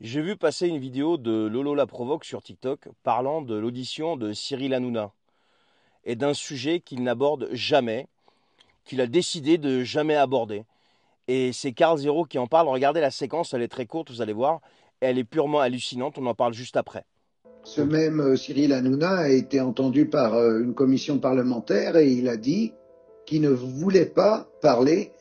J'ai vu passer une vidéo de Lolo la Provoque sur TikTok parlant de l'audition de Cyril Hanouna et d'un sujet qu'il n'aborde jamais, qu'il a décidé de jamais aborder. Et c'est Carl Zero qui en parle. Regardez la séquence, elle est très courte, vous allez voir. Elle est purement hallucinante, on en parle juste après. Ce même Cyril Hanouna a été entendu par une commission parlementaire et il a dit qu'il ne voulait pas parler.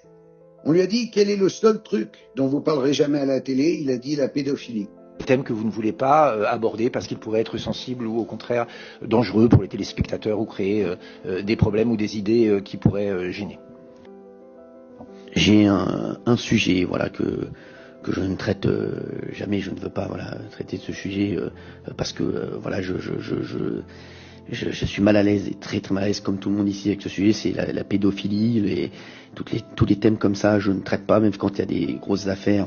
On lui a dit quel est le seul truc dont vous parlerez jamais à la télé. Il a dit la pédophilie. Thème que vous ne voulez pas aborder parce qu'il pourrait être sensible ou au contraire dangereux pour les téléspectateurs ou créer des problèmes ou des idées qui pourraient gêner. J'ai un sujet voilà que je ne traite jamais, je ne veux pas traiter de ce sujet parce que voilà je suis mal à l'aise et très très mal à l'aise comme tout le monde ici avec ce sujet, c'est la pédophilie, tous les thèmes comme ça, je ne traite pas, même quand il y a des grosses affaires,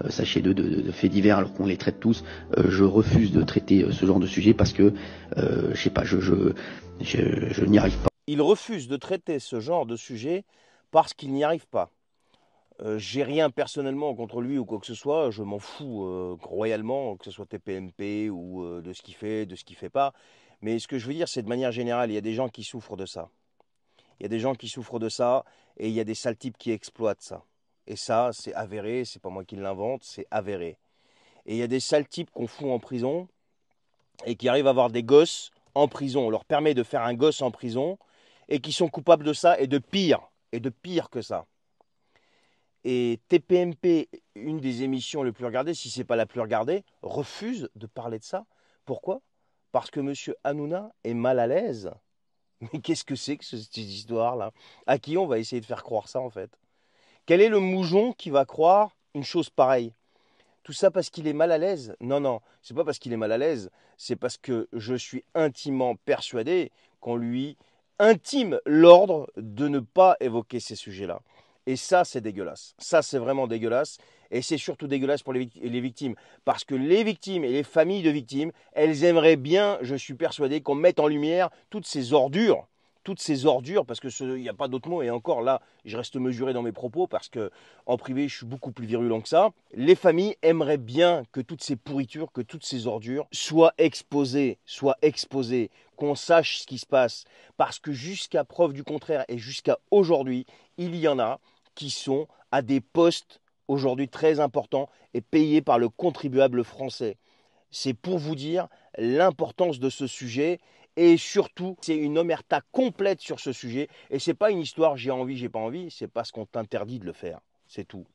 sachez-le, de faits divers, alors qu'on les traite tous, je refuse de traiter ce genre de sujet parce que, je sais pas, je n'y arrive pas. Il refuse de traiter ce genre de sujet parce qu'il n'y arrive pas. J'ai rien personnellement contre lui ou quoi que ce soit, je m'en fous royalement, que ce soit TPMP ou de ce qu'il fait pas. Mais ce que je veux dire, c'est de manière générale, il y a des gens qui souffrent de ça. Il y a des gens qui souffrent de ça et il y a des sales types qui exploitent ça. Et ça, c'est avéré, c'est pas moi qui l'invente, c'est avéré. Et il y a des sales types qu'on fout en prison et qui arrivent à avoir des gosses en prison. On leur permet de faire un gosse en prison et qui sont coupables de ça et de pire que ça. Et TPMP, une des émissions les plus regardées, si ce n'est pas la plus regardée, refuse de parler de ça. Pourquoi? Parce que M. Hanouna est mal à l'aise. Mais qu'est-ce que c'est que cette histoire-là? À qui on va essayer de faire croire ça, en fait? Quel est le moujon qui va croire une chose pareille? Tout ça parce qu'il est mal à l'aise? Non, non, c'est pas parce qu'il est mal à l'aise, c'est parce que je suis intimement persuadé qu'on lui intime l'ordre de ne pas évoquer ces sujets-là. Et ça, c'est dégueulasse. Ça, c'est vraiment dégueulasse. Et c'est surtout dégueulasse pour les victimes. Parce que les victimes et les familles de victimes, elles aimeraient bien, je suis persuadé, qu'on mette en lumière toutes ces ordures, parce qu'il n'y a pas d'autre mot, et encore là, je reste mesuré dans mes propos, parce que en privé, je suis beaucoup plus virulent que ça. Les familles aimeraient bien que toutes ces pourritures, que toutes ces ordures soient exposées, qu'on sache ce qui se passe. Parce que jusqu'à preuve du contraire, et jusqu'à aujourd'hui, il y en a qui sont à des postes aujourd'hui très importants et payés par le contribuable français. C'est pour vous dire l'importance de ce sujet et surtout, c'est une omerta complète sur ce sujet. Et c'est pas une histoire j'ai envie, j'ai pas envie, c'est parce qu'on t'interdit de le faire. C'est tout.